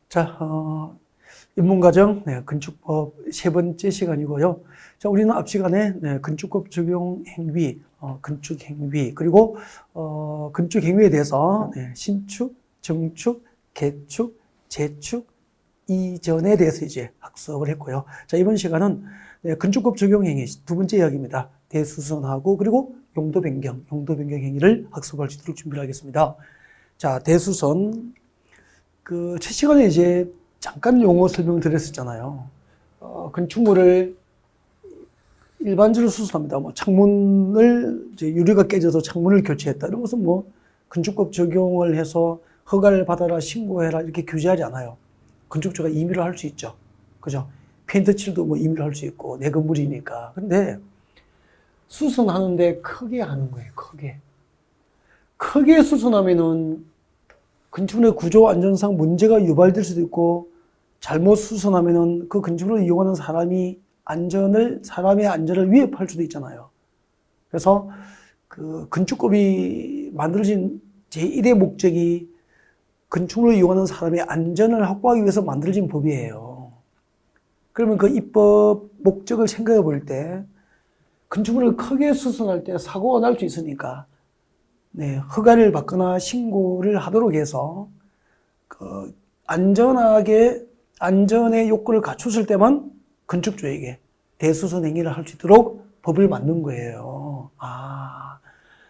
자, 입문과정 건축법 세 번째 시간이고요. 자, 우리는 앞 시간에 건축법 적용 행위, 건축 행위, 그리고 건축 행위에 대해서 신축, 정축, 개축, 재축, 이전에 대해서 이제 학습을 했고요. 자, 이번 시간은 건축법 적용 행위 두 번째 이야기입니다. 대수선하고 그리고 용도 변경 행위를 학습할 수 있도록 준비를 하겠습니다. 자, 대수선. 첫 시간에 이제 잠깐 용어 설명 드렸었잖아요. 건축물을 일반적으로 수선합니다. 뭐 창문을 이제 유리가 깨져서 창문을 교체했다. 이런 것은 뭐 건축법 적용을 해서 허가를 받아라, 신고해라 이렇게 규제하지 않아요. 건축주가 임의로 할 수 있죠. 그죠? 페인트 칠도 뭐 임의로 할 수 있고 내 건물이니까. 근데 수선하는데 크게 하는 거예요. 크게 수선하면은 건축물의 구조 안전상 문제가 유발될 수도 있고, 잘못 수선하면은 그 건축물을 이용하는 사람의 안전을 위협할 수도 있잖아요. 그래서 그 건축법이 만들어진 제1의 목적이 건축물을 이용하는 사람의 안전을 확보하기 위해서 만들어진 법이에요. 그러면 그 입법 목적을 생각해 볼 때, 건축물을 크게 수선할 때 사고가 날 수 있으니까, 허가를 받거나 신고를 하도록 해서 안전의 요건을 갖췄을 때만 건축주에게 대수선 행위를 할 수 있도록 법을 만든 거예요.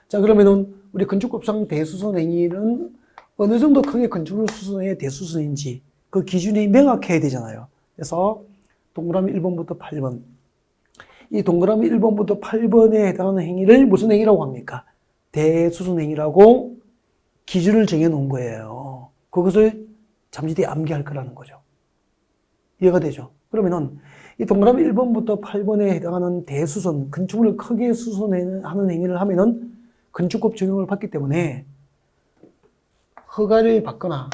자, 그러면은 우리 건축법상 대수선 행위는 어느 정도 크게 건축물 수선의 대수선인지 그 기준이 명확해야 되잖아요. 그래서 동그라미 1번부터 8번. 이 동그라미 1번부터 8번에 해당하는 행위를 무슨 행위라고 합니까? 대수선 행위라고 기준을 정해 놓은 거예요. 그것을 잠시 뒤에 암기할 거라는 거죠. 이해가 되죠? 그러면은 이 동그라미 1번부터 8번에 해당하는 대수선, 건축물을 크게 수선하는 행위를 하면은 건축법 적용을 받기 때문에 허가를 받거나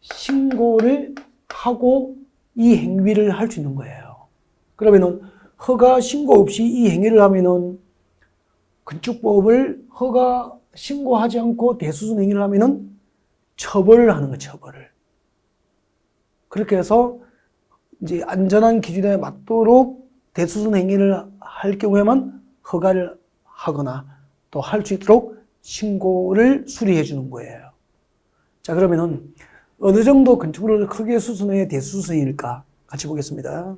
신고를 하고 이 행위를 할 수 있는 거예요. 그러면은 허가 신고 없이 이 행위를 하면은 건축법을 허가 신고하지 않고 대수선 행위를 하면은 처벌을 하는 거예요, 처벌을. 그렇게 해서 이제 안전한 기준에 맞도록 대수선 행위를 할 경우에만 허가를 하거나 또 할 수 있도록 신고를 수리해 주는 거예요. 자, 그러면은 어느 정도 건축물을 크게 수선해야 대수선일까? 같이 보겠습니다.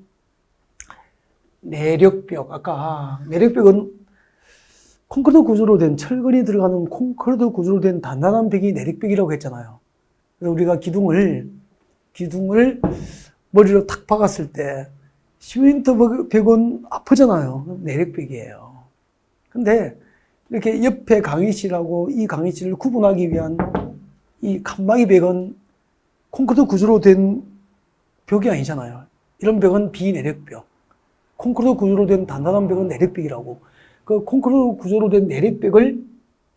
내력벽. 아까 내력벽은 콘크리트 구조로 된 철근이 들어가는 콘크리트 구조로 된 단단한 벽이 내력벽이라고 했잖아요. 그래서 우리가 기둥을 머리로 탁 박았을 때 시멘트 벽은 아프잖아요. 내력벽이에요. 근데 이렇게 옆에 강의실하고 이 강의실을 구분하기 위한 이 칸막이 벽은 콘크리트 구조로 된 벽이 아니잖아요. 이런 벽은 비내력벽. 콘크리트 구조로 된 단단한 벽은 내력벽이라고. 그 콘크리트 구조로 된 내력벽을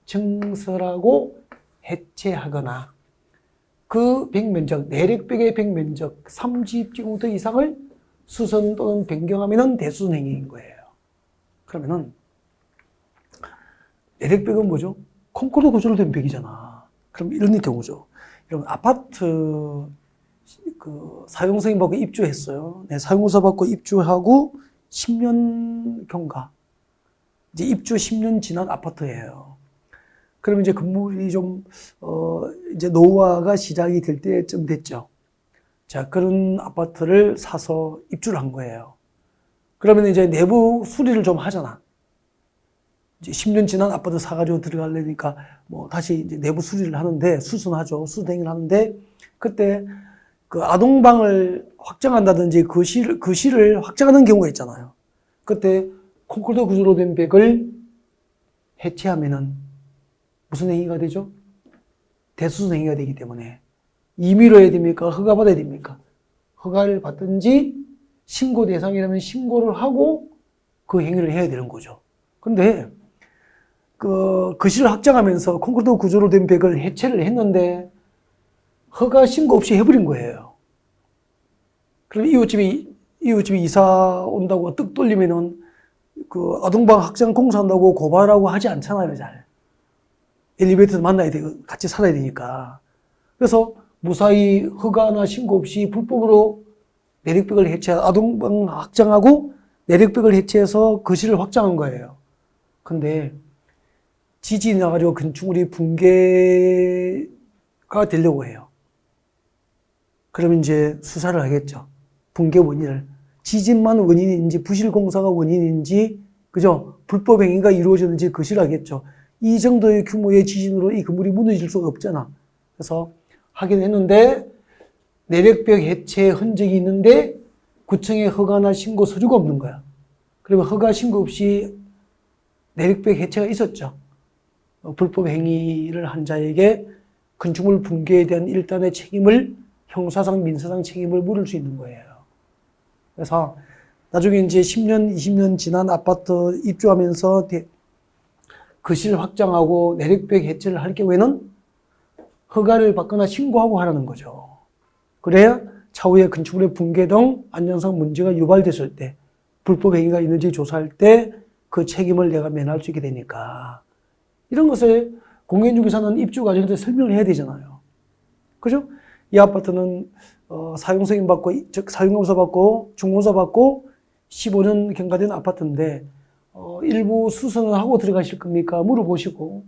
증설하고 해체하거나 그 벽면적, 내력벽의 벽면적 30제곱미터 이상을 수선 또는 변경하면 대수선 행위인 거예요. 그러면은 내력벽은 뭐죠? 콘크리트 구조로 된 벽이잖아. 그럼 이런 경우죠. 여러분 아파트 사용승인 받고 입주했어요. 사용공사 받고 입주하고 10년 경과. 이제 입주 10년 지난 아파트예요. 그러면 이제 건물이 좀, 이제 노후화가 시작이 될 때쯤 됐죠. 자, 그런 아파트를 사서 입주를 한 거예요. 그러면 이제 내부 수리를 좀 하잖아. 이제 10년 지난 아파트 사가지고 들어가려니까 뭐 다시 이제 내부 수리를 하는데, 수선하죠. 수선행위를 하는데, 그때 그 아동방을 확장한다든지 거실을 확장하는 경우가 있잖아요. 그때 콘크리트 구조로 된 벽을 해체하면은 무슨 행위가 되죠? 대수선 행위가 되기 때문에 임의로 해야 됩니까? 허가 받아야 됩니까? 허가를 받든지 신고 대상이라면 신고를 하고 그 행위를 해야 되는 거죠. 근데 그 거실을 확장하면서 콘크리트 구조로 된 벽을 해체를 했는데 허가 신고 없이 해버린 거예요. 그럼 이웃집이 이사 온다고 떡 돌리면은 그 아동방 확장 공사한다고 고발하고 하지 않잖아요, 잘. 엘리베이터에서 만나야 되고 같이 살아야 되니까. 그래서 무사히 허가나 신고 없이 불법으로 내력벽을 아동방 확장하고 내력벽을 해체해서 거실을 확장한 거예요. 근데 지진이 나가지고 건축물이 붕괴가 되려고 해요. 그러면 이제 수사를 하겠죠. 붕괴 원인을. 지진만 원인인지 부실공사가 원인인지 그죠? 불법 행위가 이루어졌는지 거실을 하겠죠. 이 정도의 규모의 지진으로 이 건물이 무너질 수가 없잖아. 그래서 하긴 했는데 내력벽 해체 흔적이 있는데 구청에 허가나 신고 서류가 없는 거야. 그러면 허가 신고 없이 내력벽 해체가 있었죠. 불법 행위를 한 자에게 건축물 붕괴에 대한 일단의 책임을 형사상, 민사상 책임을 물을 수 있는 거예요. 그래서 나중에 이제 10년, 20년 지난 아파트 입주하면서 거실 확장하고 내력벽 해체를 할 경우에는 허가를 받거나 신고하고 하라는 거죠. 그래야 차후에 건축물의 붕괴 등 안전상 문제가 유발됐을 때 불법 행위가 있는지 조사할 때 그 책임을 내가 면할 수 있게 되니까 이런 것을 공인중개사는 입주 과정에서 설명을 해야 되잖아요. 그죠? 이 아파트는 사용승인 받고 즉 사용검사 받고 중공사 받고 15년 경과된 아파트인데 일부 수선을 하고 들어가실 겁니까? 물어보시고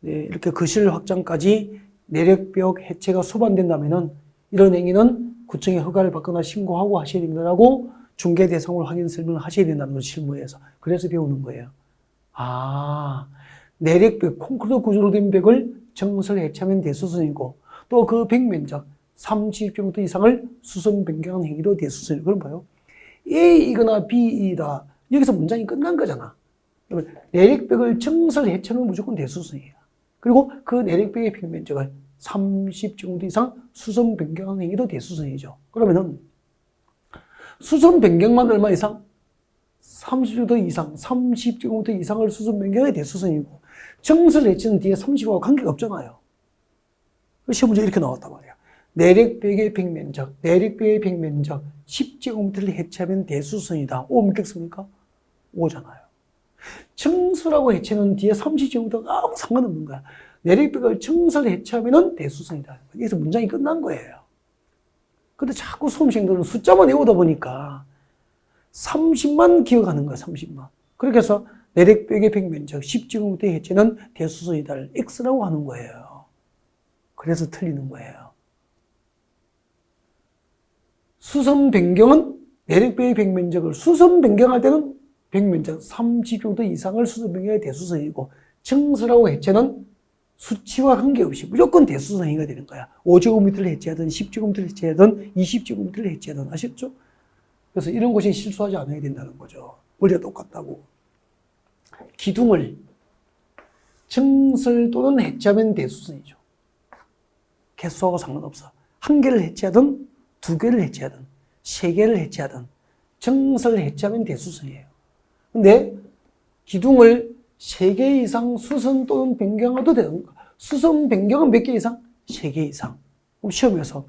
네, 이렇게 거실 확장까지 내력벽 해체가 수반된다면은 이런 행위는 구청에 허가를 받거나 신고하고 하셔야 됩니다라고 중개 대상으로 확인 설명을 하셔야 된다는 걸 실무에서. 그래서 배우는 거예요. 아, 내력벽, 콘크리트 구조로 된 벽을 정설 해체하면 대수선이고 또 그 벽 면적 30제곱미터 이상을 수선 변경한 행위로 대수선이고. 그럼 봐요. A이거나 B이다. 여기서 문장이 끝난 거잖아. 그러면 내력벽을 정설 해체하면 무조건 대수선이에요. 그리고 그 내력벽의 벽 면적을 30제곱미터 이상 수선 변경한 행위도 대수선이죠. 그러면은 수선 변경만 얼마 이상? 30제곱미터 이상, 30제곱미터 이상을 수선 변경해 대수선이고 정설 해체는 뒤에 30하고 관계가 없잖아요. 시험 문제 이렇게 나왔단 말이야. 내력벽의 벽면적, 내력벽의 벽면적 10제곱미터를 해체하면 대수선이다. 오 믿겠습니까? 오잖아요. 정설하고 해체는 뒤에 30제곱미터가 아무 상관없는 거야. 내력벽을 정설 해체하면 대수선이다. 여기서 문장이 끝난 거예요. 근데 자꾸 수험생들은 숫자만 외우다 보니까 30만 기억하는 거야, 30만. 그렇게 해서 내력벽의 벽면적 10제곱미터 해체는 대수선이다를 X라고 하는 거예요. 그래서 틀리는 거예요. 수선 변경은 내력벽의 벽면적을 수선 변경할 때는 벽면적 30제곱미터 이상을 수선 변경해 대수선이고 정설하고 해체는 수치와 관계없이 무조건 대수선 행위가 되는 거야. 5제곱미터를 해체하든 10제곱미터를 해체하든 20제곱미터를 해체하든 아셨죠? 그래서 이런 것이 실수하지 않아야 된다는 거죠. 원리가 똑같다고. 기둥을 정설 또는 해체하면 대수선이죠. 개수하고 상관없어. 한 개를 해체하든 두 개를 해체하든 세 개를 해체하든 정설 해체하면 대수선이에요. 근데 기둥을 3개 이상 수선 또는 변경해도 되는 거. 수선 변경은 몇 개 이상? 3개 이상. 그럼 시험에서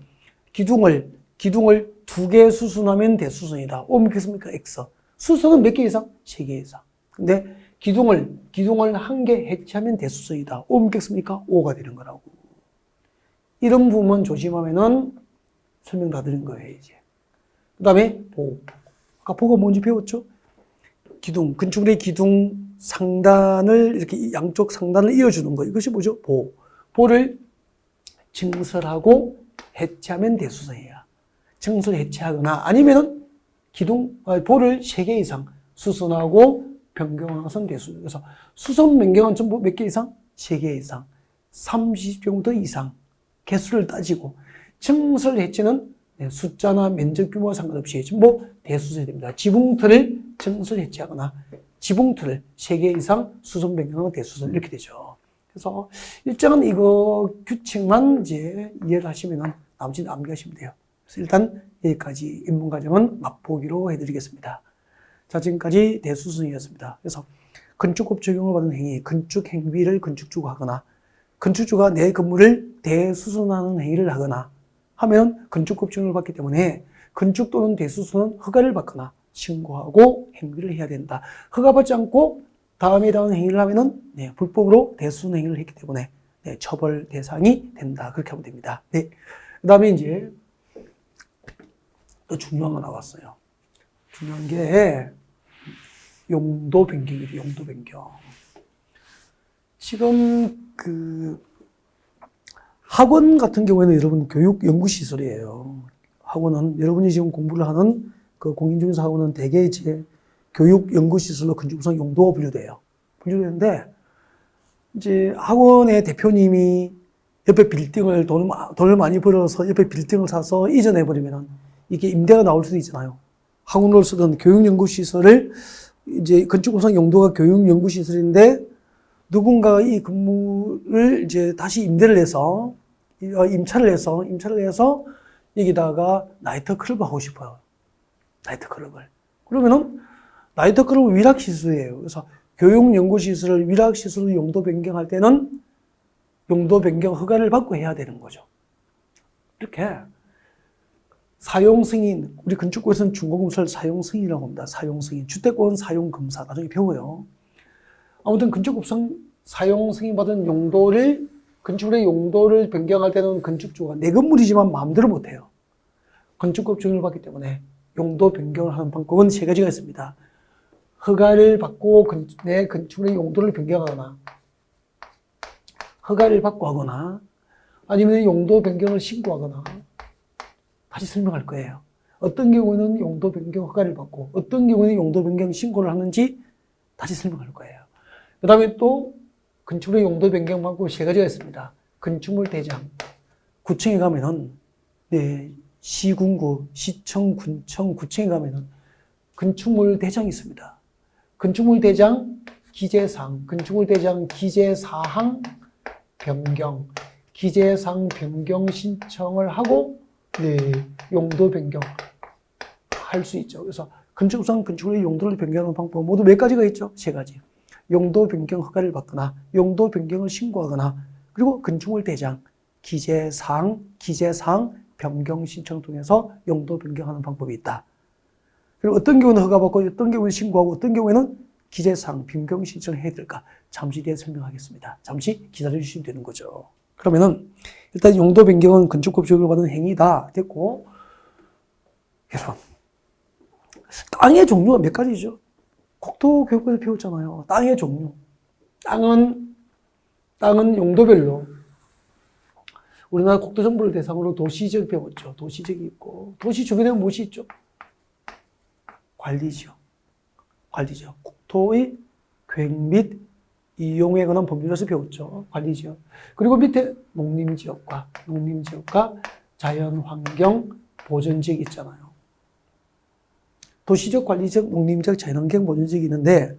기둥을 2개 수선하면 대수선이다. 오 믿겠습니까? X. 수선은 몇 개 이상? 3개 이상. 근데 기둥을 1개 해체하면 대수선이다. 오 믿겠습니까? 5가 되는 거라고. 이런 부분만 조심하면은 설명 다 드린 거예요, 이제. 그 다음에 보. 아까 보가 뭔지 배웠죠? 기둥, 건축물의 기둥 상단을 이렇게 양쪽 상단을 이어주는 거. 이것이 뭐죠? 보. 보를 증설하고 해체하면 대수선이야. 증설 해체하거나 아니면은 보를 3개 이상 수선하고 변경하선 대수선. 그래서 수선 변경은 전부 몇 개 이상? 3개 이상. 30제곱미터 이상. 개수를 따지고 증설 해체는 숫자나 면적 규모와 상관없이 전부 대수선이 됩니다. 지붕틀을 증설 해체하거나 지붕틀을 3개 이상 수선 변경하는 대수선 이렇게 되죠. 그래서 일정은 이거 규칙만 이제 이해를 하시면 나머지는 암기하시면 돼요. 그래서 일단 여기까지 입문과정은 맛보기로 해드리겠습니다. 자, 지금까지 대수선이었습니다. 그래서 건축법 적용을 받은 행위, 건축 행위를 건축주가 하거나 건축주가 내 건물을 대수선하는 행위를 하거나 하면 건축법 적용을 받기 때문에 건축 또는 대수선은 허가를 받거나 신고하고 행위를 해야 된다. 허가받지 않고 다음에 행위를 하면은 불법으로 대수선 행위를 했기 때문에 처벌 대상이 된다. 그렇게 하면 됩니다. 네. 다음에 이제 또 중요한 거 나왔어요. 중요한 게 용도 변경이죠. 용도 변경. 지금 그 학원 같은 경우에는 여러분 교육 연구 시설이에요. 학원은 여러분이 지금 공부를 하는 그 공인중개사 학원은 대개 이제 교육 연구 시설로 건축구상 용도가 분류돼요. 분류되는데 이제 학원의 대표님이 옆에 빌딩을 돈을 많이 벌어서 옆에 빌딩을 사서 이전해 버리면은 이게 임대가 나올 수도 있잖아요. 학원으로 쓰던 교육 연구 시설을 이제 건축구상 용도가 교육 연구 시설인데 누군가가 이 건물을 이제 다시 임차를 해서 여기다가 나이트클럽 하고 싶어요. 나이트클럽을. 그러면은 나이트클럽은 위락시설이에요. 그래서 교육연구시설을 위락시설로 용도 변경할 때는 용도 변경 허가를 받고 해야 되는 거죠. 이렇게 사용승인, 우리 건축부에서는 준공검사를 사용승인이라고 합니다. 사용승인. 주택권 사용검사 나중에 배워요. 아무튼 건축법상 사용승인 받은 용도를 건축물의 용도를 변경할 때는 건축주가 내 건물이지만 마음대로 못해요. 건축법 증인을 받기 때문에 용도 변경을 하는 방법은 세 가지가 있습니다. 허가를 받고 내 건축물의 용도를 변경하거나 허가를 받고 하거나 아니면 용도 변경을 신고하거나 다시 설명할 거예요. 어떤 경우에는 용도 변경 허가를 받고 어떤 경우에는 용도 변경 신고를 하는지 다시 설명할 거예요. 그 다음에 또 건축물의 용도 변경 방법 세 가지가 있습니다. 건축물 대장. 구청에 가면은, 네, 시군구, 시청, 군청, 구청에 가면은 건축물 대장이 있습니다. 건축물 대장 기재사항, 건축물 대장 기재사항 변경, 기재사항 변경 신청을 하고, 네, 용도 변경 할 수 있죠. 그래서 건축상 건축물의 용도를 변경하는 방법 모두 몇 가지가 있죠? 세 가지. 용도 변경 허가를 받거나 용도 변경을 신고하거나 그리고 건축물 대장 기재사항 변경 신청을 통해서 용도 변경하는 방법이 있다. 그리고 어떤 경우는 허가받고 어떤 경우는 신고하고 어떤 경우에는 기재사항 변경 신청을 해야 될까? 잠시 뒤에 설명하겠습니다. 잠시 기다려 주시면 되는 거죠. 그러면은 일단 용도 변경은 건축법 적용을 받은 행위다 됐고, 여러분 땅의 종류가 몇 가지죠? 국토교육부에서 배웠잖아요. 땅의 종류. 땅은 용도별로. 우리나라 국토정보를 대상으로 도시지역 배웠죠. 도시지역이 있고, 도시 주변에 무엇이 있죠? 관리지역. 국토의 계획 및 이용에 관한 법률에서 배웠죠. 관리지역. 그리고 밑에 농림지역과 자연환경 보전지역이 있잖아요. 도시적, 관리적, 농림적, 자연환경 보전지역이 있는데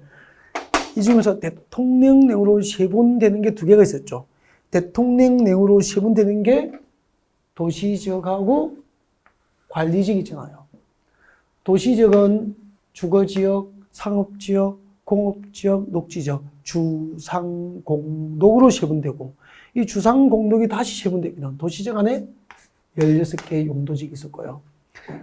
이 중에서 대통령령으로 세분되는 게 두 개가 있었죠. 대통령령으로 세분되는 게 도시지역하고 관리지역이 있잖아요. 도시지역은 주거지역, 상업지역, 공업지역, 녹지지역, 주상공독으로 세분되고 이 주상공독이 다시 세분되면 도시지역 안에 16개의 용도지역이 있을 거예요.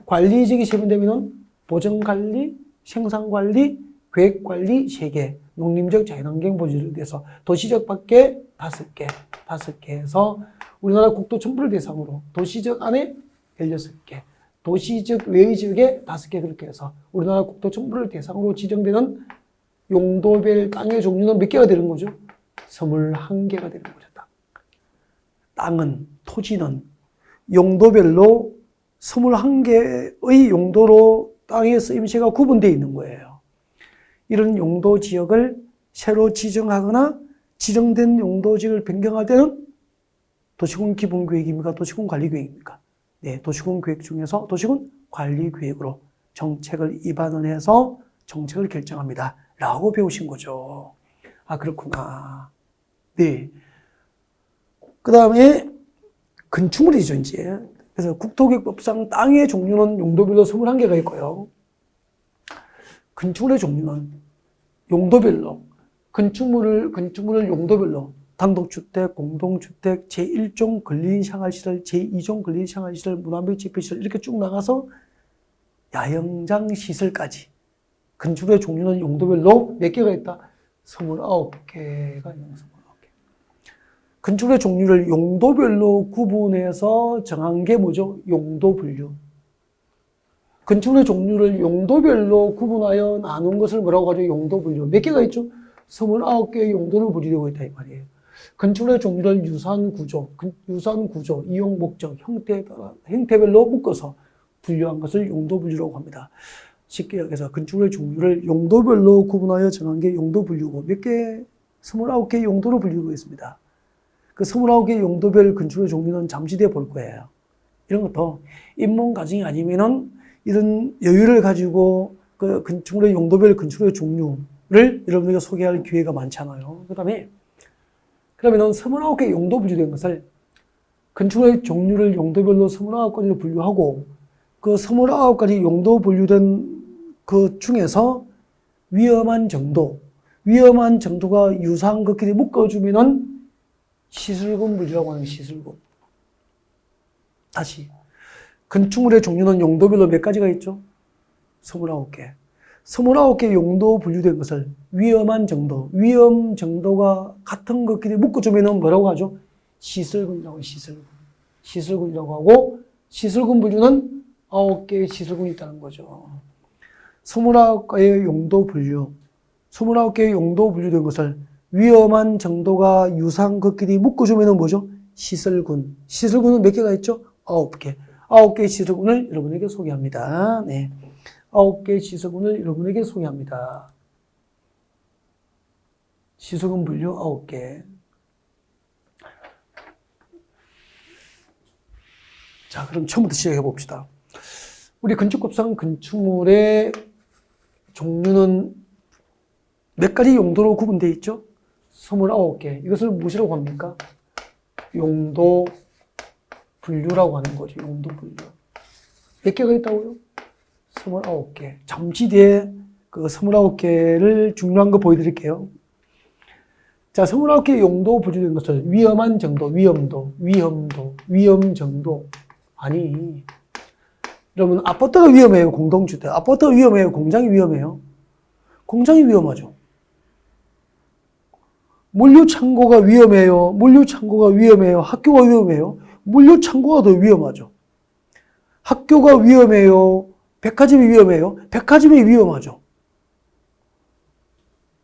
관리지역이 세분되면 보전관리, 생산관리, 계획관리 3개, 농림적 자연환경 보전을 위해서 도시적 밖에 5개 해서 우리나라 국토 전부를 대상으로 도시적 안에 16개, 도시적 외의 지역에 5개 그렇게 해서 우리나라 국토 전부를 대상으로 지정되는 용도별 땅의 종류는 몇 개가 되는 거죠? 21개가 되는 거죠. 땅은, 토지는 용도별로 21개의 용도로 땅의 쓰임새가 구분되어 있는 거예요. 이런 용도 지역을 새로 지정하거나 지정된 용도 지역을 변경할 때는 도시군 기본계획입니까? 도시군 관리계획입니까? 네, 도시군 계획 중에서 도시군 관리계획으로 정책을 입안을 해서 정책을 결정합니다. 라고 배우신 거죠. 아, 그렇구나. 네. 그 다음에 건축물이죠, 이제. 그래서 국토계획법상 땅의 종류는 용도별로 21개가 있고요. 건축물의 종류는 용도별로, 건축물을 용도별로 단독주택, 공동주택, 제1종 근린생활시설, 제2종 근린생활시설, 문화묘 집회시설 이렇게 쭉 나가서 야영장시설까지 건축물의 종류는 용도별로 몇 개가 있다? 29개가 있는 29개. 건축물의 종류를 용도별로 구분해서 정한 게 뭐죠? 용도 분류. 건축물의 종류를 용도별로 구분하여 나눈 것을 뭐라고 하죠? 용도 분류. 몇 개가 있죠? 29개의 용도로 분류되고 있다 이 말이에요. 건축물의 종류를 유사한 구조, 이용 목적, 형태별로 묶어서 분류한 것을 용도 분류라고 합니다. 쉽게 얘기해서 건축물의 종류를 용도별로 구분하여 정한 게 용도 분류고 몇 개? 29개의 용도로 분류되고 있습니다. 그 29개의 용도별 건축물의 종류는 잠시 뒤에 볼 거예요. 이런 것도 입문 과정이 아니면은 이런 여유를 가지고 그 건축물의 용도별 건축물의 종류를 여러분에게 소개할 기회가 많잖아요. 그러면은 29개의 용도 분류된 것을 건축물의 종류를 용도별로 29가지로 분류하고 그 29가지 용도 분류된 그 중에서 위험한 정도가 유사한 것끼리 묶어주면은 시설군 분류라고 하는 시설군. 다시. 건축물의 종류는 용도별로 몇 가지가 있죠? 29개. 29개 용도 분류된 것을 위험 정도가 같은 것끼리 묶어주면 뭐라고 하죠? 시설군이라고 하고, 시설군 분류는 9개의 시설군이 있다는 거죠. 29개의 용도 분류된 것을 위험한 정도가 유사한 것끼리 묶어주면 뭐죠? 시설군은 몇 개가 있죠? 9개. 9개의 시설군을 여러분에게 소개합니다. 네. 9개의 시설군을 여러분에게 소개합니다. 시설군 분류 9개. 자, 그럼 처음부터 시작해 봅시다. 우리 건축법상 건축물의 종류는 몇 가지 용도로 구분되어 있죠? 29개. 이것을 무엇이라고 합니까? 용도 분류라고 하는 거죠. 용도 분류. 몇 개가 있다고요? 29개. 잠시 뒤에 그 29개를 중요한 거 보여드릴게요. 자, 29개의 용도 분류된 것을 위험한 정도, 위험 정도. 아니, 여러분, 아파트가 위험해요? 공동주택. 아파트가 위험해요? 공장이 위험해요? 공장이 위험하죠. 물류창고가 위험해요? 학교가 위험해요? 물류창고가 더 위험하죠. 학교가 위험해요? 백화점이 위험해요? 백화점이 위험하죠.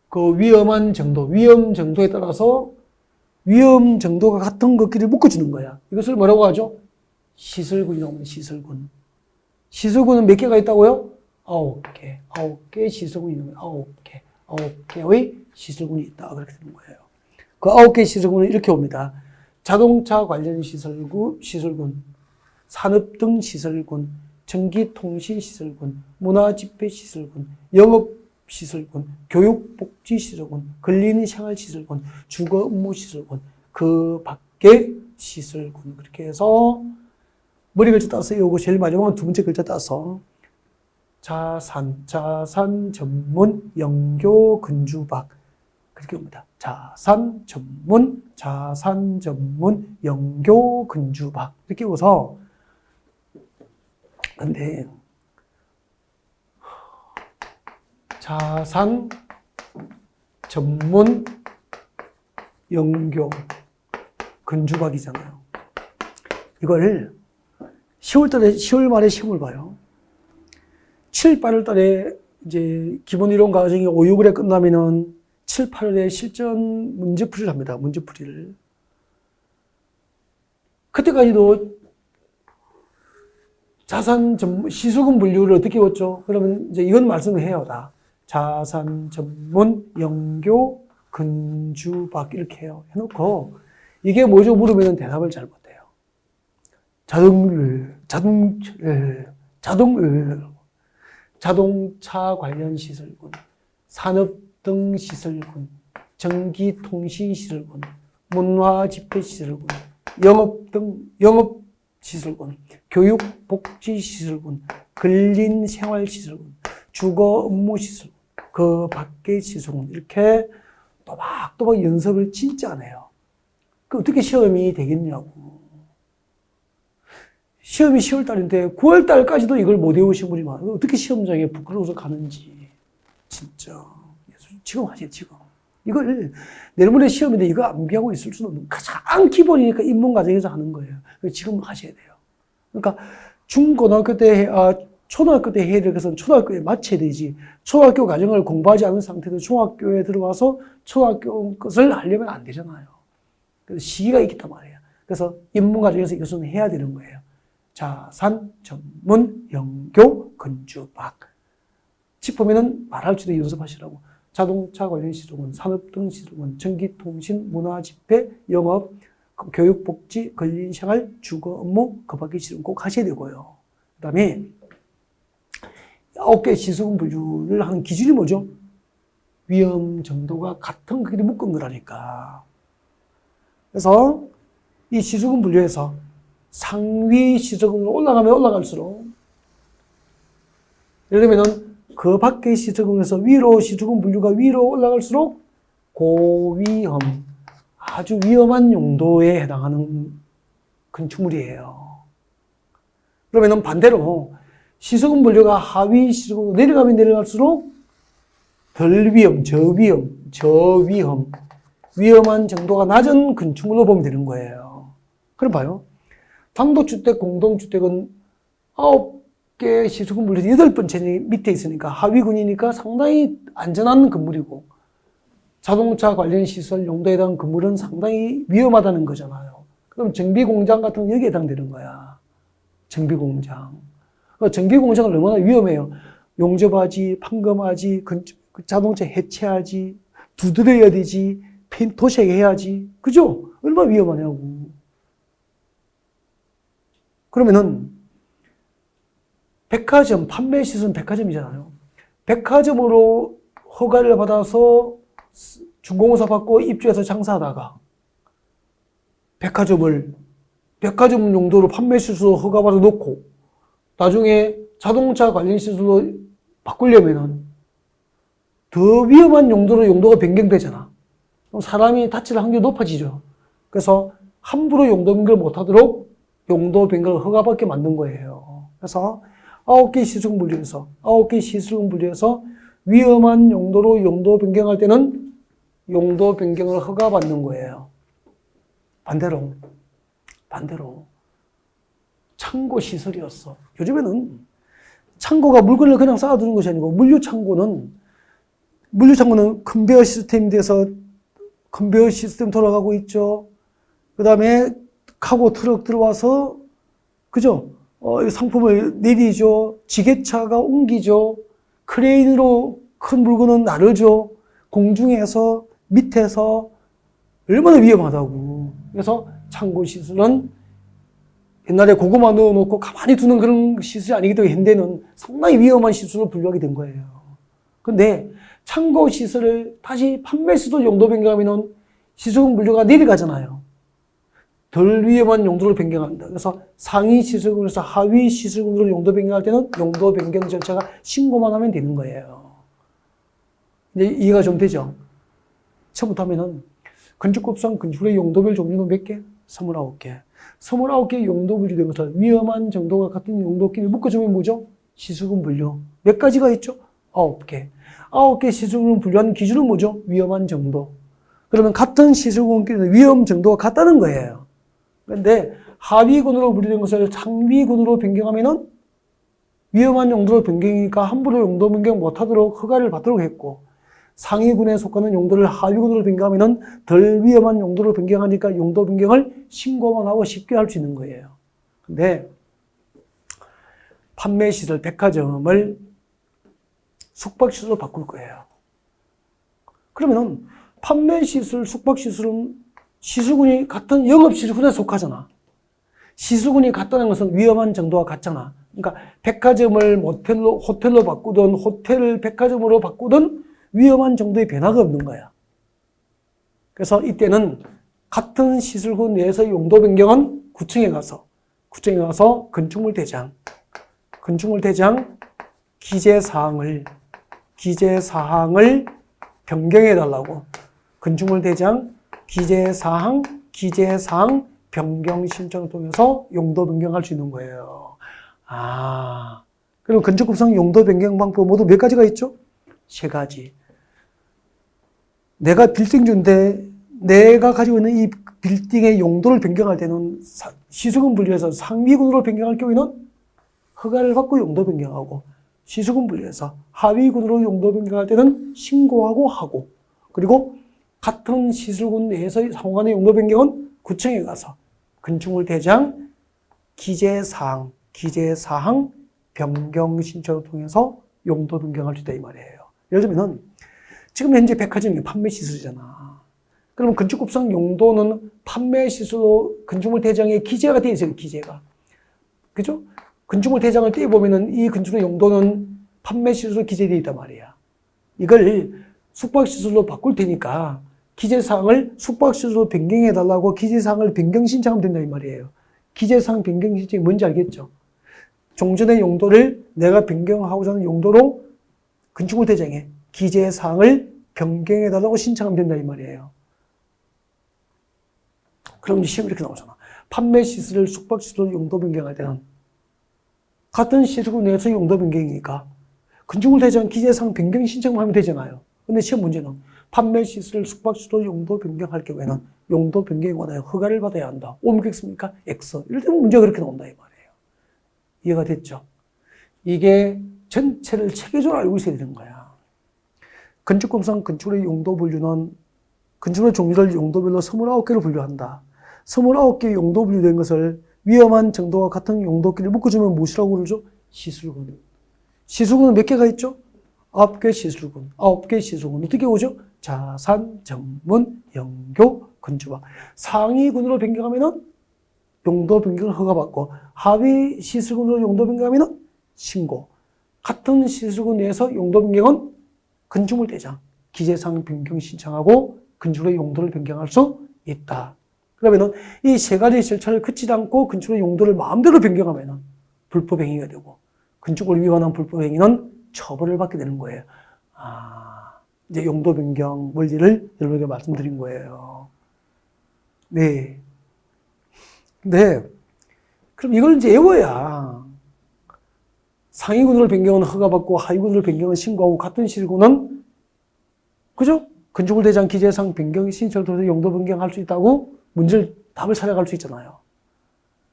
그 위험 정도에 따라서 위험 정도가 같은 것끼리 묶어주는 거야. 이것을 뭐라고 하죠? 시설군이라고 합니다. 시설군은 몇 개가 있다고요? 9개. 9개의 시설군이 있는 거예요. 9개의 시설군이 있다. 그렇게 되는 거예요. 그 9개의 시설군은 이렇게 옵니다. 자동차 관련 시설군, 산업 등 시설군, 전기통신 시설군, 문화집회 시설군, 영업시설군, 교육복지시설군, 근린생활시설군, 주거업무시설군, 그 밖의 시설군. 그렇게 해서 머리 글자 따서 요거 제일 마지막은 두 번째 글자 따서 자산 전문 영교 근주박 그렇게 옵니다. 자산 전문 영교 근주박 이렇게 오서 근데 자산 전문 영교 근주박이잖아요. 이걸 10월 말에 시험을 봐요. 7, 8월 달에 이제 기본 이론 과정이 5, 6월에 끝나면은 7, 8월에 실전 문제풀이를 합니다. 문제풀이를. 그때까지도 자산 전문, 시설군 분류를 어떻게 했죠? 그러면 이제 이건 말씀을 해요, 다. 자산 전문, 영교, 근주박 이렇게 해요. 해놓고 이게 뭐죠? 물으면 대답을 잘 못해요. 자동차 관련 시설군, 산업 등 시설군, 전기통신시설군, 문화집회시설군, 영업시설군, 교육복지시설군, 근린생활시설군, 주거업무시설군, 그 밖의 시설군 이렇게 또박또박 연습을 진짜 안 해요. 그 어떻게 시험이 되겠냐고. 시험이 10월 달인데 9월 달까지도 이걸 못 외우신 분이 많아요. 어떻게 시험장에 부끄러워서 가는지. 진짜. 지금 하지, 지금. 이걸 내일모레 시험인데 이거 암기하고 있을 수는 없는 가장 기본이니까 입문 과정에서 하는 거예요. 지금 하셔야 돼요. 그러니까 중고등학교 때, 초등학교 때 해야 될 것은 초등학교에 맞춰야 되지. 초등학교 과정을 공부하지 않은 상태로 중학교에 들어와서 초등학교 것을 하려면 안 되잖아요. 그래서 시기가 있단 말이에요. 그래서 입문 과정에서 이것은 해야 되는 거예요. 자산, 전문, 영교, 건축학. 짚으면은 말할 줄도 연습하시라고. 자동차 관련 시술은, 산업 등 시술은, 전기통신, 문화집회, 영업, 교육복지, 근린생활, 주거 업무, 그 밖에 시술은 꼭 하셔야 되고요. 그 다음에 9개 시술군 분류를 하는 기준이 뭐죠? 위험 정도가 같은 크기로 묶은 거라니까. 그래서 이 시술군 분류에서 상위 시술군으로 올라가면 올라갈수록, 예를 들면은 그 밖의 시술군에서 위로 시술군 분류가 위로 올라갈수록 고위험, 아주 위험한 용도에 해당하는 건축물이에요. 그러면은 반대로 시술군 분류가 하위 시술군으로 내려가면 내려갈수록 덜 위험, 저위험, 위험한 정도가 낮은 건축물로 보면 되는 거예요. 그럼 봐요. 단독주택, 공동주택은 9개 시술군 분류에서 8번째 밑에 있으니까 하위군이니까 상당히 안전한 건물이고, 자동차 관련 시설 용도에 해당하는 건물은 상당히 위험하다는 거잖아요. 그럼 정비공장 같은 건 여기에 해당되는 거야. 정비공장. 정비공장은 얼마나 위험해요. 용접하지, 판검하지, 자동차 해체하지, 두드려야 되지, 도색해야지. 그죠? 얼마나 위험하냐고. 그러면은 백화점, 판매 시설은 백화점이잖아요. 백화점으로 허가를 받아서 중공사 받고 입주해서 장사하다가 백화점 용도로 판매 시설로 허가받아 놓고 나중에 자동차 관련 시설로 바꾸려면은 더 위험한 용도로 용도가 변경되잖아. 그럼 사람이 다칠 확률이 높아지죠. 그래서 함부로 용도 변경을 못하도록 용도 변경을 허가받게 만든 거예요. 그래서 9개 시술군 분류에서 위험한 용도로 용도 변경할 때는 용도 변경을 허가받는 거예요. 반대로 창고 시설이었어. 요즘에는 창고가 물건을 그냥 쌓아두는 것이 아니고 물류창고는 컨베이어 시스템이 돼서 컨베이어 시스템 돌아가고 있죠. 그 다음에 카고 트럭 들어와서, 그죠? 상품을 내리죠. 지게차가 옮기죠. 크레인으로 큰 물건은 나르죠. 공중에서, 밑에서 얼마나 위험하다고. 그래서 창고 시설은 옛날에 고구마 넣어놓고 가만히 두는 그런 시설이 아니기 때문에 현대는 상당히 위험한 시설로 분류하게 된 거예요. 근데 창고 시설을 다시 판매 시설 용도 변경하면 시설군 분류가 내려가잖아요. 덜 위험한 용도로 변경한다. 그래서 상위 시설군에서 하위 시설군으로 용도 변경할 때는 용도 변경 절차가 신고만 하면 되는 거예요. 이제 이해가 좀 되죠? 처음부터 하면은 건축법상 건축물의 용도별 종류는 몇 개? 29개. 29개 용도 분류된 것을 위험한 정도가 같은 용도끼리 묶어주면 뭐죠? 시설군 분류. 몇 가지가 있죠? 9개. 9개 시설군 분류하는 기준은 뭐죠? 위험한 정도. 그러면 같은 시설군끼리는 위험 정도가 같다는 거예요. 그런데 하위군으로 분류된 것을 상위군으로 변경하면은 위험한 용도로 변경이니까 함부로 용도 변경 못하도록 허가를 받도록 했고, 상위군에 속하는 용도를 하위군으로 변경하면은 덜 위험한 용도로 변경하니까 용도 변경을 신고만 하고 쉽게 할 수 있는 거예요. 근데 판매시설, 백화점을 숙박시설로 바꿀 거예요. 그러면은 판매시설, 숙박시설은 시설군이 같은 영업시설군에 속하잖아. 시설군이 같다는 것은 위험한 정도가 같잖아. 그러니까 백화점을 모텔로, 호텔로 바꾸든 호텔을 백화점으로 바꾸든 위험한 정도의 변화가 없는 거야. 그래서 이때는 같은 시설군 내에서 용도 변경은 구청에 가서 건축물 대장 기재사항을 변경해 달라고. 건축물 대장 기재사항 변경 신청을 통해서 용도 변경할 수 있는 거예요. 그럼 건축법상 용도 변경 방법 모두 몇 가지가 있죠? 3가지. 내가 빌딩주인데 내가 가지고 있는 이 빌딩의 용도를 변경할 때는 시수금 분리해서 상위군으로 변경할 경우에는 허가를 받고 용도 변경하고, 시수금 분리해서 하위군으로 용도 변경할 때는 신고하고 하고, 그리고 같은 시술군 내에서 상호간의 용도 변경은 구청에 가서 건축물 대장 기재사항 변경 신청을 통해서 용도 변경할 수 있다 이 말이에요. 예를 들면 지금 현재 백화점이 판매 시설이잖아. 그러면 건축법상 용도는 판매 시설로 건축물 대장에 기재가 되어 있어요. 기재가. 그죠? 건축물 대장을 떼보면은 이 건축물 용도는 판매 시설로 기재되어 있단 말이야. 이걸 숙박시설로 바꿀 테니까 기재사항을 숙박시설로 변경해달라고 기재사항을 변경 신청하면 된다 이 말이에요. 기재사항 변경 신청이 뭔지 알겠죠? 종전의 용도를 내가 변경하고자 하는 용도로 건축물 대장에 기재사항을 변경해달라고 신청하면 된다 이 말이에요. 그럼 시험이 이렇게 나오잖아. 판매시설을 숙박시설로 용도 변경할 때는 같은 시설군 내에서 용도 변경이니까 건축물 대장 기재사항 변경 신청만 하면 되잖아요. 근데 시험 문제는 판매시설을 숙박시설로 용도 변경할 경우에는 용도 변경에 관하여 허가를 받아야 한다. 옮기겠습니까? X. 이럴 때는 문제가 그렇게 나온다 이 말이에요. 이해가 됐죠? 이게 전체를 체계적으로 알고 있어야 되는 거야. 건축법상 건축의 용도 분류는 건축의 종류를 용도별로 29개로 분류한다. 29개의 용도 분류된 것을 위험한 정도와 같은 용도끼리 묶어주면 무엇이라고 그러죠? 시술군. 시술군은 몇 개가 있죠? 9개 시술군. 9개 시술군. 어떻게 오죠? 자산, 정문, 영교, 건축학. 상위군으로 변경하면은 용도 변경을 허가받고, 하위 시술군으로 용도 변경하면은 신고. 같은 시술군 내에서 용도 변경은 건축물 대장, 기재사항 변경 신청하고 건축의 용도를 변경할 수 있다. 그러면은 이 세 가지 절차를 거치지 않고 건축의 용도를 마음대로 변경하면은 불법 행위가 되고, 건축을 위반한 불법 행위는 처벌을 받게 되는 거예요. 이제 용도 변경 원리를 여러분에게 말씀드린 거예요. 네. 근데 그럼 이걸 이제 외워야 상위군으로 변경은 허가받고 하위군으로 변경은 신고하고, 같은 시군은 그죠? 건축물 대장 기재사항 변경 신청을 통해서 용도 변경할 수 있다고 문제를 답을 찾아갈 수 있잖아요.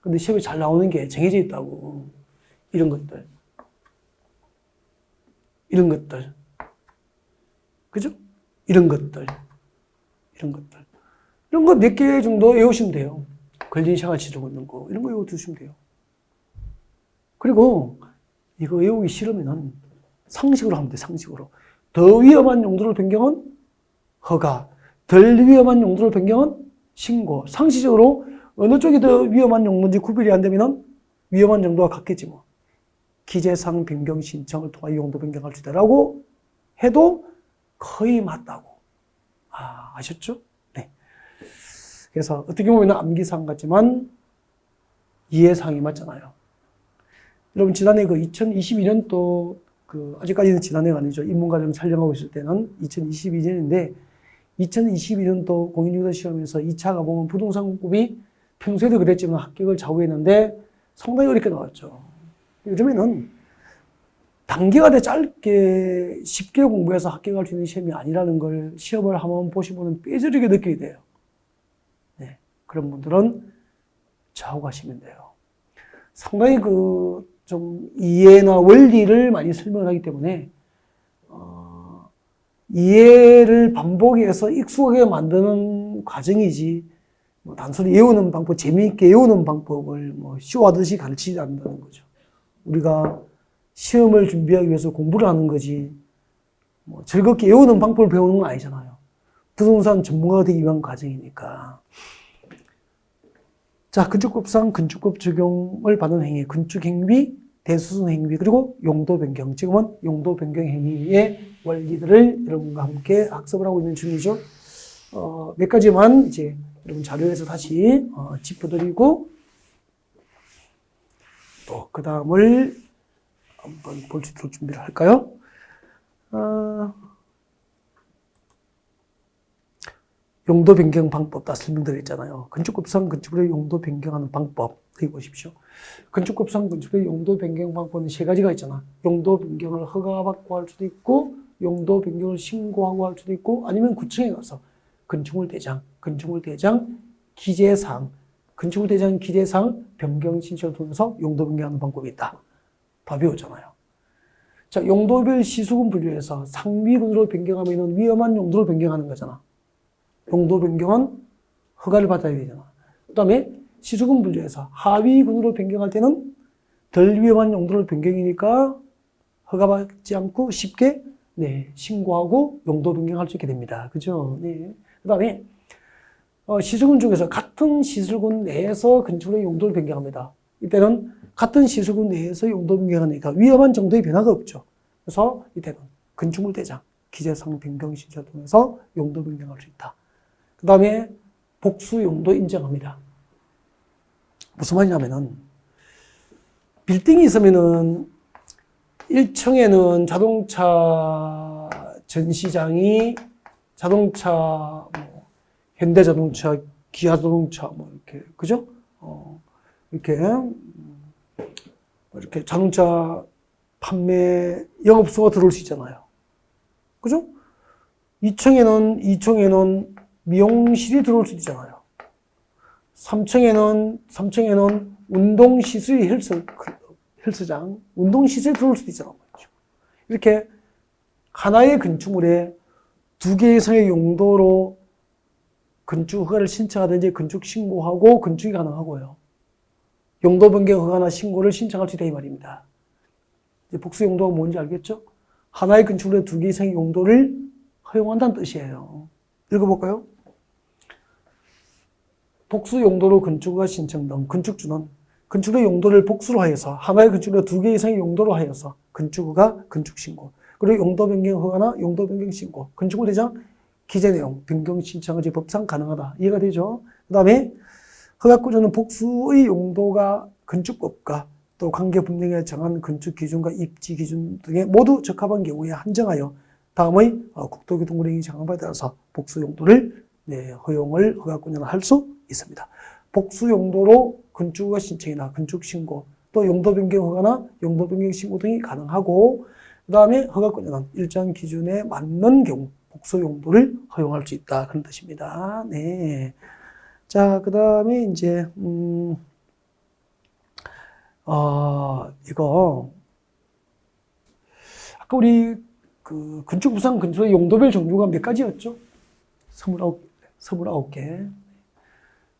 근데 시험에 잘 나오는 게 정해져 있다고. 이런 것들. 그죠? 이런 것들. 이런 거 몇 개 정도 외우시면 돼요. 걸린 시간을 치르고 있는 거. 이런 거 외워두시면 돼요. 그리고 이거 외우기 싫으면은 상식으로 하면 돼, 상식으로. 더 위험한 용도를 변경은 허가. 덜 위험한 용도를 변경은 신고. 상식적으로 어느 쪽이 더 위험한 용도인지 구별이 안 되면은 위험한 정도가 같겠지 뭐. 기재사항 변경 신청을 통하여 용도 변경할 수 있다라고 해도 거의 맞다고. 아셨죠? 네. 그래서 어떻게 보면 암기사항 같지만 이해사항이 맞잖아요. 여러분, 지난해 2022년도 아직까지는 지난해가 아니죠. 인문과정 촬영하고 있을 때는 2022년인데, 2022년도 공인중개사 시험에서 2차 가보면 부동산 공급이 평소에도 그랬지만 합격을 좌우했는데 상당히 어렵게 나왔죠. 요즘에는 단기간에 짧게 쉽게 공부해서 합격할 수 있는 시험이 아니라는 걸 시험을 한번 보시면 뼈저리게 느끼게 돼요. 네, 그런 분들은 좌우가시면 돼요. 상당히 좀 이해나 원리를 많이 설명을 하기 때문에 이해를 반복해서 익숙하게 만드는 과정이지, 단순히 외우는 방법, 재미있게 외우는 방법을 쇼하듯이 가르치지 않는다는 거죠. 우리가 시험을 준비하기 위해서 공부를 하는 거지, 즐겁게 외우는 방법을 배우는 건 아니잖아요. 부동산 전문가가 되기 위한 과정이니까. 자, 건축법상 건축법 적용을 받는 행위, 건축행위, 대수선 행위, 그리고 용도 변경. 지금은 용도 변경 행위의 원리들을 여러분과 함께 학습을 하고 있는 중이죠. 몇 가지만 이제 여러분 자료에서 다시 짚어드리고, 또 그 다음을 한번 볼 수 있도록 준비를 할까요? 용도 변경 방법 다 설명드렸잖아요. 건축법상 건축물의 용도 변경하는 방법 여기 보십시오. 건축법상 건축물의 용도 변경 방법은 세 가지가 있잖아. 용도 변경을 허가받고 할 수도 있고 용도 변경을 신고하고 할 수도 있고 아니면 구청에 가서 건축물 대장 기재사항 변경 신청을 통해서 용도 변경하는 방법이 있다. 다 배웠잖아요. 자, 용도별 시수군 분류에서 상위군으로 변경하면 위험한 용도로 변경하는 거잖아. 용도 변경은 허가를 받아야 되잖아. 그 다음에 시수군 분류에서 하위군으로 변경할 때는 덜 위험한 용도로 변경이니까 허가받지 않고 쉽게 신고하고 용도 변경할 수 있게 됩니다. 그죠? 네. 그 다음에 시설군 중에서 같은 시설군 내에서 건축물의 용도를 변경합니다. 이때는 같은 시설군 내에서 용도 변경하니까 위험한 정도의 변화가 없죠. 그래서 이때는 건축물 대장 기재사항 변경 신청을 통해서 용도 변경할 수 있다. 그 다음에 복수 용도 인정합니다. 무슨 말이냐면은 빌딩이 있으면은 1층에는 자동차 전시장이 현대자동차, 기아자동차 이렇게 그죠? 이렇게 자동차 판매 영업소가 들어올 수 있잖아요. 그죠? 2층에는 미용실이 들어올 수도 있잖아요. 3층에는 운동시설이 헬스장, 운동시설이 들어올 수도 있잖아요. 이렇게 하나의 건축물에 2개 이상의 용도로 건축 허가를 신청하든지 건축 신고하고 건축이 가능하고요. 용도 변경 허가나 신고를 신청할 수 있다 이 말입니다. 이제 복수 용도가 뭔지 알겠죠? 하나의 건축물에 2개 이상의 용도를 허용한다는 뜻이에요. 읽어볼까요? 복수 용도로 건축허가 신청 등 건축주는 건축의 용도를 복수로 하여서 하나의 건축물에 2개 이상의 용도로 하여서 건축허가, 건축신고 그리고 용도 변경 허가나 용도 변경 신고 건축물 대장 기재 내용 변경 신청은 법상 가능하다. 이해가 되죠? 그 다음에 허가구조는 복수의 용도가 건축법과 또 관계 분명히 정한 건축 기준과 입지 기준 등에 모두 적합한 경우에 한정하여 다음의 국토교통운행위 정한바에 따라서 복수 용도를 허용을 허가구조는 할 수 있습니다. 복수 용도로 건축허가 신청이나 건축 신고 또 용도 변경 허가나 용도 변경 신고 등이 가능하고 그 다음에 허가구조는 일정 기준에 맞는 경우 복수 용도를 허용할 수 있다. 그런 뜻입니다. 네. 자, 그 다음에 이제, 이거, 아까 우리 그 건축부상 건축의 용도별 종류가 몇 가지였죠? 29개.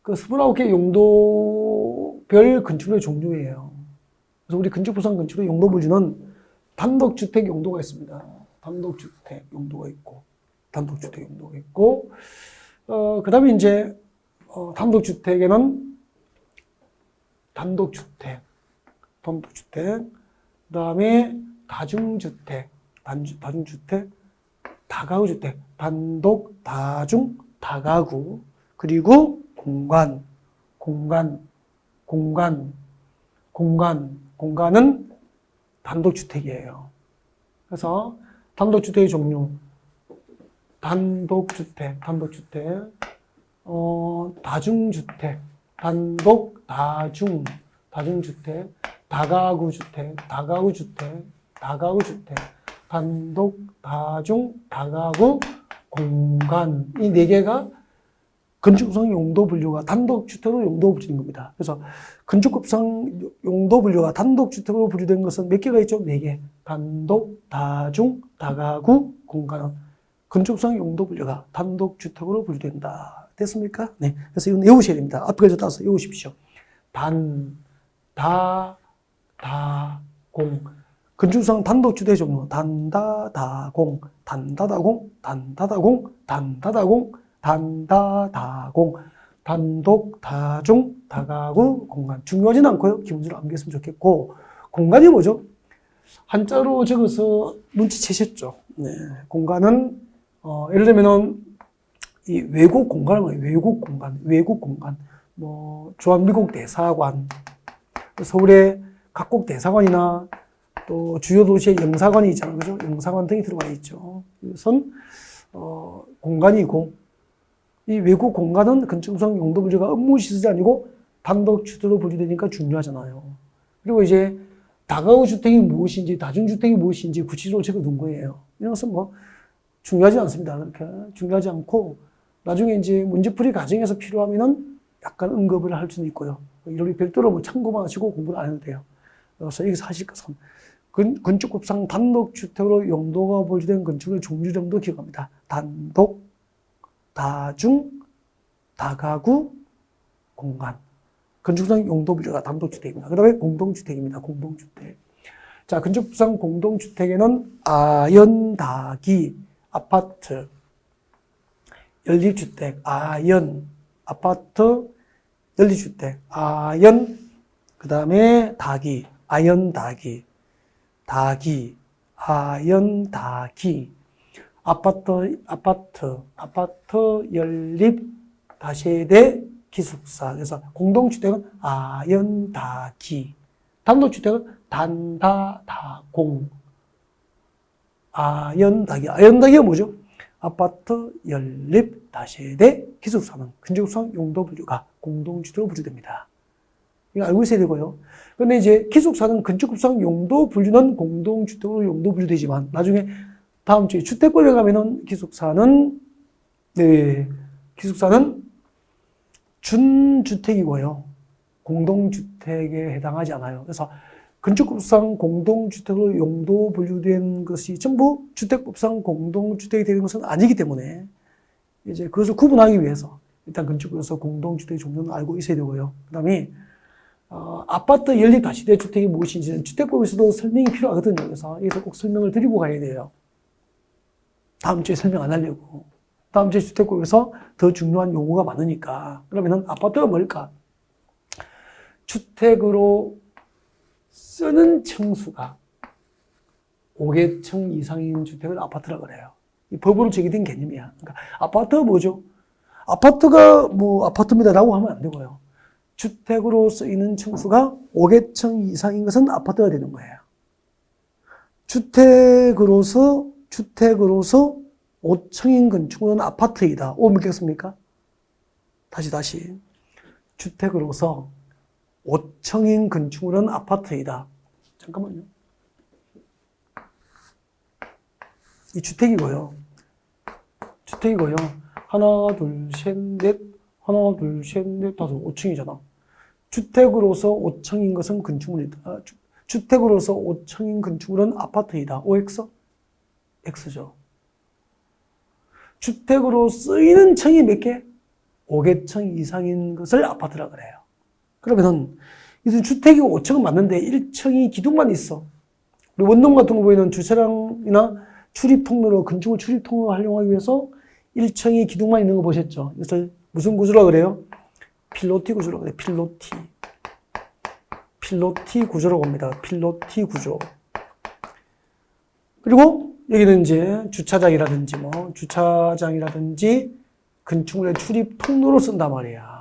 그 29개 용도별 건축의 종류예요. 그래서 우리 건축부상 건축의 용도 부지는 단독주택 용도가 있습니다. 단독주택 용도가 있고, 그 다음에 이제, 단독주택에는 단독주택, 그 다음에 다중주택, 다가구주택, 단독, 다중, 다가구, 그리고 공간은 단독주택이에요. 그래서 단독주택의 종류, 다중주택, 다중주택, 다가구주택, 단독, 다가구, 공간. 이 4개가 건축구상 용도 분류가 단독주택으로 용도 분류된 겁니다. 그래서 건축구상 용도 분류가 단독주택으로 분류된 것은 몇 개가 있죠? 4개. 단독, 다중, 다가구, 공간은 건축구상 용도 분류가 단독주택으로 분류된다. 됐습니까? 네. 그래서 이건 외우셔야 됩니다. 앞에 걸 따서 외우십시오. 공. 건축구상 단독주택 종류. 단다다공, 단독, 다중, 다가구, 공간. 중요하진 않고요. 기본적으로 암기했으면 좋겠고. 공간이 뭐죠? 한자로 적어서 눈치채셨죠? 네. 공간은, 예를 들면은, 이 외국 공간을 뭐예요? 외국 공간. 주한미국 대사관, 서울의 각국 대사관이나 또 주요 도시의 영사관이 있잖아요. 그죠? 영사관 등이 들어가 있죠. 이것은, 공간이고, 이 외국 공간은 건축구상 용도 분류가 업무시설이 아니고 단독주택으로 분류되니까 중요하잖아요. 그리고 이제 다가구 주택이 무엇인지 다중주택이 무엇인지 구체적으로 적어둔 거예요. 이런 것은 뭐 중요하지 않습니다. 그렇게 중요하지 않고 나중에 이제 문제풀이 과정에서 필요하면은 약간 언급을 할 수는 있고요. 이런 별도로 뭐 참고만 하시고 공부를 안 해도 돼요. 그래서 여기서 하실 것은 건축법상 단독주택으로 용도가 보유된 건축의 종류 정도 기억합니다. 단독, 다중, 다가구, 공간. 건축상 용도 분류가 단독주택입니다. 그 다음에 공동주택입니다. 공동주택. 자, 건축상 공동주택에는 아연, 아파트, 연립주택, 아파트, 연립주택, 그 다음에 아연, 아파트, 연립, 다세대, 기숙사. 그래서 공동주택은 아연, 단독주택은 단다다공. 아연다기가 뭐죠? 아파트, 연립, 다세대, 기숙사는 건축상 용도 분류가 공동주택으로 분류됩니다. 이거 알고 있어야 되고요. 그런데 이제 기숙사는 건축법상 용도 분류는 공동주택으로 용도 분류되지만 나중에 다음 주에 주택법에 가면은 기숙사는 준주택이고요. 공동주택에 해당하지 않아요. 그래서 건축법상 공동주택으로 용도 분류된 것이 전부 주택법상 공동주택이 되는 것은 아니기 때문에 이제 그것을 구분하기 위해서 일단 건축법에서 공동주택의 종류는 알고 있어야 되고요. 그 다음에 아파트 연립 다세대 주택이 무엇인지는 주택법에서도 설명이 필요하거든요. 그래서 여기서 꼭 설명을 드리고 가야 돼요. 다음 주에 설명 안 하려고. 다음 주에 주택법에서 더 중요한 용어가 많으니까. 그러면은 아파트가 뭘까? 주택으로 쓰는 층수가 5개층 이상인 주택을 아파트라고 그래요. 이 법으로 제기된 개념이야. 그러니까 아파트가 뭐죠? 아파트가 뭐 아파트입니다라고 하면 안 되고요. 주택으로 쓰이는 층수가 5개층 이상인 것은 아파트가 되는 거예요. 주택으로서 5층인 건축은 아파트이다. 오, 믿겠습니까? 다시. 주택으로서 5층인 건축물은 아파트이다. 잠깐만요. 이 주택이고요. 하나, 둘, 셋, 넷, 5층이잖아. 주택으로서 5층인 것은 건축물이다. 주택으로서 5층인 건축물은 아파트이다. OX? X죠. 주택으로 쓰이는 층이 몇 개? 5개층 이상인 것을 아파트라 그래요. 그러면은 이것은 주택이 5층은 맞는데 1층이 기둥만 있어. 우리 원룸 같은 거 보이는 주차장이나 출입통로로 건축을 출입통로로 활용하기 위해서 1층이 기둥만 있는 거 보셨죠? 이것을 무슨 구조라고 그래요? 필로티 구조라고 그래요. 필로티 구조라고 합니다. 필로티 구조. 그리고 여기는 이제 주차장이라든지 건축물의 출입 통로로 쓴단 말이야.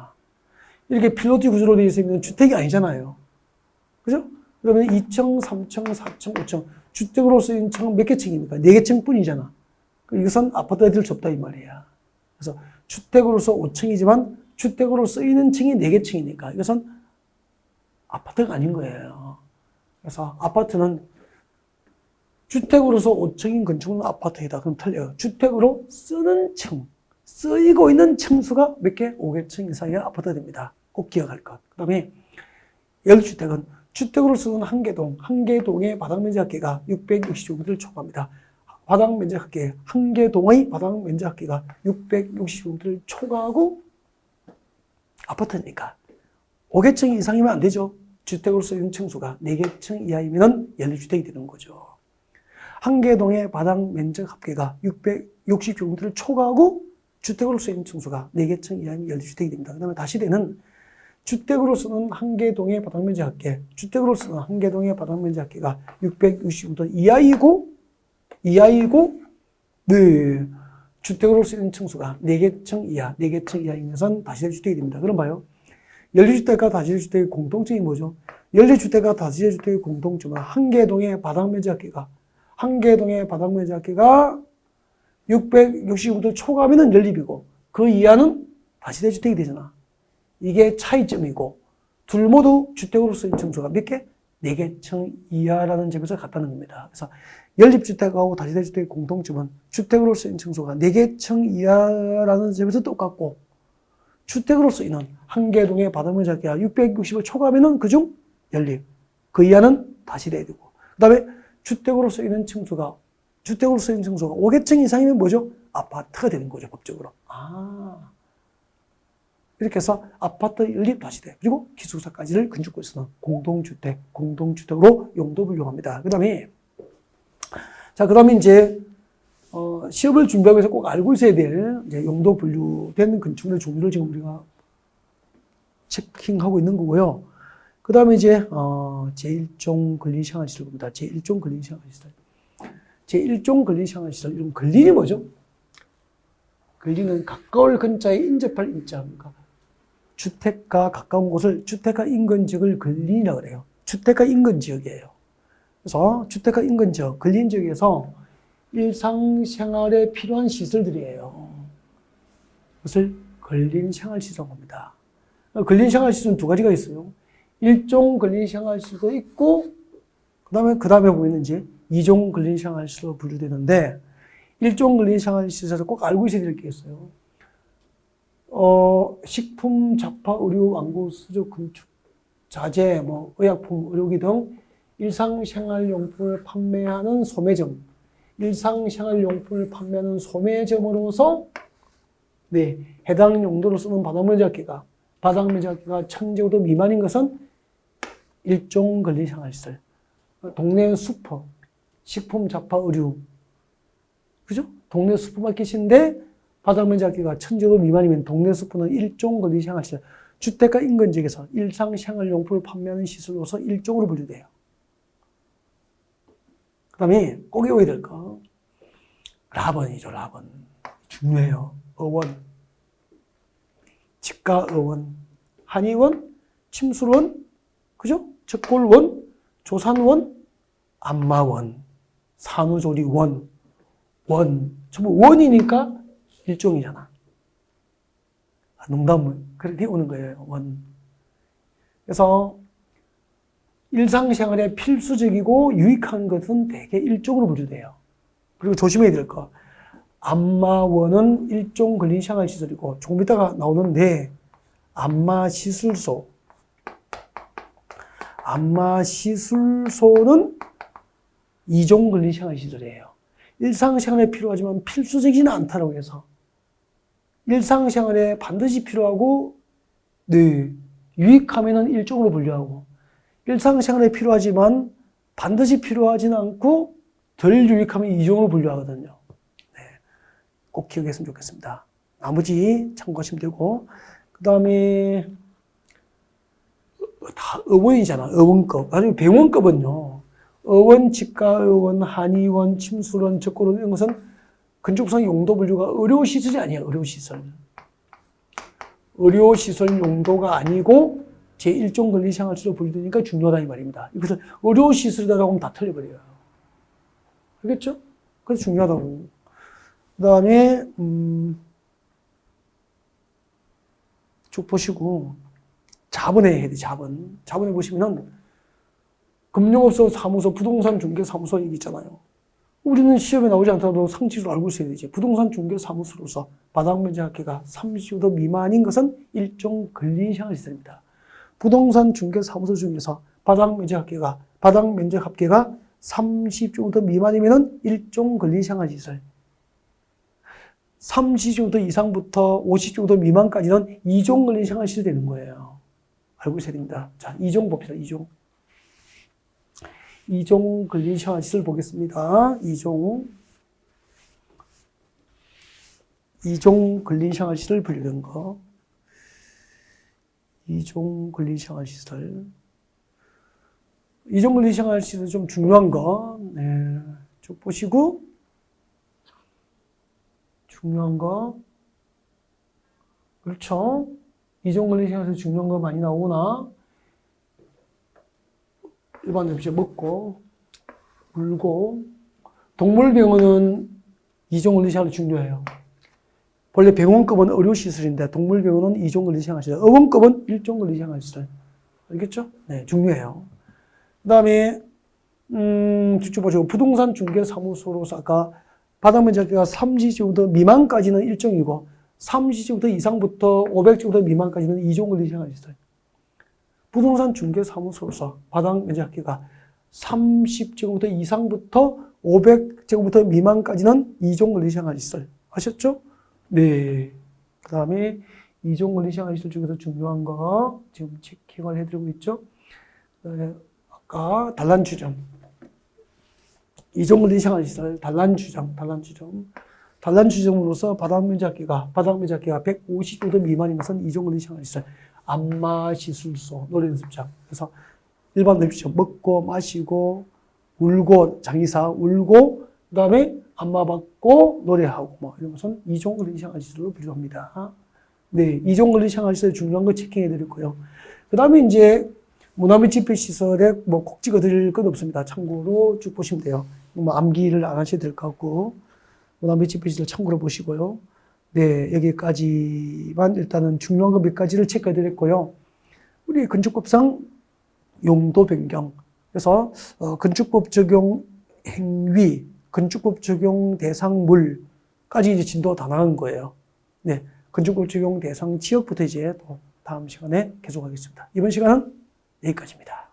이렇게 필로티 구조로 되어 있으면 주택이 아니잖아요. 그죠? 그러면 2층, 3층, 4층, 5층. 주택으로 쓰인 층은 몇 개 층입니까? 4개 층뿐이잖아. 이것은 아파트가 될 수 없다, 이 말이야. 그래서 주택으로서 5층이지만 주택으로 쓰이는 층이 4개 층이니까 이것은 아파트가 아닌 거예요. 그래서 아파트는 주택으로서 5층인 건축은 아파트이다. 그럼 틀려요. 주택으로 쓰는 층, 쓰이고 있는 층수가 몇 개? 5개층 이상의 아파트가 됩니다. 꼭 기억할 것. 그 다음에 연립주택은 주택으로 쓰는 한 개동의 바닥면적 합계가 660제곱미터를 초과합니다. 한 개동의 바닥면적 합계가 660제곱미터를 초과하고 아파트니까 5개층 이상이면 안 되죠. 주택으로 쓰이는 층수가 4개층 이하이면 연립주택이 되는 거죠. 한 개동의 바닥 면적 합계가 660제곱미터를 초과하고 주택으로 쓰이는 층수가 4개층 이하이면 연립주택이 됩니다. 그 다음에 다시대는 주택으로 쓰는 한 개동의 바닥 면적 합계, 주택으로 쓰는 한 개동의 바닥 면적 합계가 660제곱미터 이하이고, 주택으로 쓰이는 층수가 4개층 이하인 것은 다시대 주택이 됩니다. 그럼 봐요. 연립주택과 다시대 주택의 공통점이 뭐죠? 연립주택과 다시대 주택의 공통점은 한 개동의 바닥 면적 합계가 660제곱미터 초과하면 연립이고 그 이하는 다시대 주택이 되잖아. 이게 차이점이고 둘 모두 주택으로 쓰인 층수가 몇 개? 4개층 이하라는 점에서 같다는 겁니다. 그래서 연립주택하고 다세대주택의 공통점은 주택으로 쓰인 층수가 4개층 이하라는 점에서 똑같고, 주택으로 쓰이는 한 개 동의 바닥면적 합계가 660을 초과하면 그중 연립, 그 이하는 다시대야 되고, 그 다음에 주택으로 쓰이는 층수가 5개층 이상이면 뭐죠? 아파트가 되는 거죠, 법적으로. 이렇게 해서 아파트 연립 다시대, 그리고 기숙사까지를 건축구에서는 공동주택으로 용도 분류합니다. 그 다음에, 이제, 시험을 준비하기 위해서 꼭 알고 있어야 될, 이제 용도 분류된 건축물의 종류를 지금 우리가 체킹하고 있는 거고요. 그 다음에 이제, 제1종 근린생활시설 봅니다. 제1종 근린생활시설. 제1종 근린생활시설. 이런 근린이 뭐죠? 근린은 가까울 근자에 인접할 인자입니까? 주택과 가까운 곳을 주택과 인근 지역을 근린이라고 그래요. 주택과 인근 지역이에요. 그래서 주택과 인근 지역, 근린 지역에서 일상생활에 필요한 시설들이에요. 그것을 근린생활시설이라고 합니다. 근린생활시설은 두 가지가 있어요. 1종 근린생활시설도 있고, 그 다음에 보면 이제 2종 근린생활시설로 분류되는데, 1종 근린생활시설을 꼭 알고 있어야 될 게 있어요. 식품, 잡화, 의류, 완구, 수조, 건축, 자재, 의약품, 의료기 등 일상생활용품을 판매하는 소매점, 일상생활용품을 판매하는 소매점으로서 해당 용도로 쓰는 바닥면적합계가 1000제곱미터 미만인 것은 1종 근린생활시설. 동네 슈퍼, 식품, 잡화, 의류, 그죠? 동네 슈퍼마켓인데 바닥면적합계가 1000제곱 미만이면 동네 슈퍼는 1종 근린생활시설. 주택과 인근 지역에서 일상생활용품을 판매하는 시설로서 1종으로 분류돼요. 그 다음에 꼭 외워야 될 거. 라번이죠, 라번. 중요해요. 어원. 직가어원. 한의원, 침술원, 그죠? 적골원, 조산원, 안마원, 산후조리원, 전부 원이니까 일종이잖아. 농담을 그렇게 오는 거예요, 원. 그래서 일상생활에 필수적이고 유익한 것은 대개 일종으로 분류돼요. 그리고 조심해야 될 거. 안마원은 일종 근린생활시설이고, 조금 이따가 나오는데, 안마시술소는 2종 근린생활시설이에요. 일상생활에 필요하지만 필수적이지는 않다고 해서, 일상생활에 반드시 필요하고, 유익하면은 1종으로 분류하고, 일상생활에 필요하지만 반드시 필요하지는 않고 덜 유익하면 2종으로 분류하거든요. 꼭 기억했으면 좋겠습니다. 나머지 참고하시면 되고, 그 다음에 다 어원이잖아. 어원급. 나중에 병원급은요. 어원, 직가의원, 한의원, 침술원, 적골원 이런 것은 건축상 용도 분류가 의료시설이 아니에요. 의료시설 용도가 아니고 제1종 근린생활시설로 분류되니까 중요하다 이 말입니다. 이것을 의료시설이라고 하면 다 틀려버려요. 알겠죠? 그래서 중요하다고. 그 다음에 쭉 보시고 자본에 해야 돼. 자본에 보시면은 금융업소 사무소, 부동산 중개 사무소 얘기 있잖아요. 우리는 시험에 나오지 않더라도 상식으로 알고 있어야 되지. 부동산 중개 사무소로서 바닥면적합계가 30제곱미터 미만인 것은 일종 근린생활시설입니다. 부동산 중개 사무소 중에서 바닥면적합계가 30제곱미터 미만이면은 일종 근린생활시설. 30제곱미터 이상부터 50제곱미터 미만까지는 2종 근린생활시설이 되는 거예요. 알고 있어야 됩니다. 자, 2종 봅시다. 2종 근린생활시설 보겠습니다. 2종 근린생활시설 분류된 거. 2종 근린생활시설. 2종 근린생활시설 좀 중요한 거. 쭉 보시고. 중요한 거. 그렇죠. 2종 근린생활시설 중요한 거 많이 나오나? 일반 음식 먹고, 물고, 동물병원은 2종 근린생활이 중요해요. 원래 병원급은 의료시설인데, 동물병원은 2종 근린생활시설, 의원급은 1종 근린생활시설. 알겠죠? 네, 중요해요. 그다음에 뒤쪽 보시고 부동산 중개사무소로서 아까 바닥면적가 30제곱미터 미만까지는 1종이고 30제곱미터 이상부터 500제곱미터 미만까지는 2종을 시행할 수 있어요. 부동산 중개사무소로서 바닥면적가 30제곱미터 이상부터 500제곱미터 미만까지는 2종을 시행할 수 있어요. 아셨죠? 네. 그 다음에 2종 권리시장 시설 중에서 중요한 거 지금 체킹을 해드리고 있죠. 아까 단란 추정. 2종 권리시장 시설 단란 추정. 단란 추정으로서 바닥면적기가 150제곱미터 미만인 것은 2종 권리시장 시설. 안마 시술소 노래 연습장. 그래서 일반 연습장 먹고 마시고 울고 장의사 울고 그다음에 안마 받고 노래하고 뭐 이런 것은 2종 권리시장 시설로 분류합니다. 네, 2종 권리시장 시설 중요한 거 체킹해 드릴 거예요. 그 다음에 이제 문화및 집회시설에 뭐 꼭 찍어 드릴 건 없습니다. 참고로 쭉 보시면 돼요. 뭐 암기를 안 하셔도 될 것 같고, 문화및 집회시설 참고로 보시고요. 네, 여기까지만 일단은 중요한 거 몇 가지를 체크해 드렸고요. 우리 건축법상 용도 변경. 그래서, 건축법 적용 행위, 건축법 적용 대상물까지 이제 진도가 다 나간 거예요. 네. 건축법 적용 대상 지역부터 이제 또 다음 시간에 계속하겠습니다. 이번 시간은 여기까지입니다.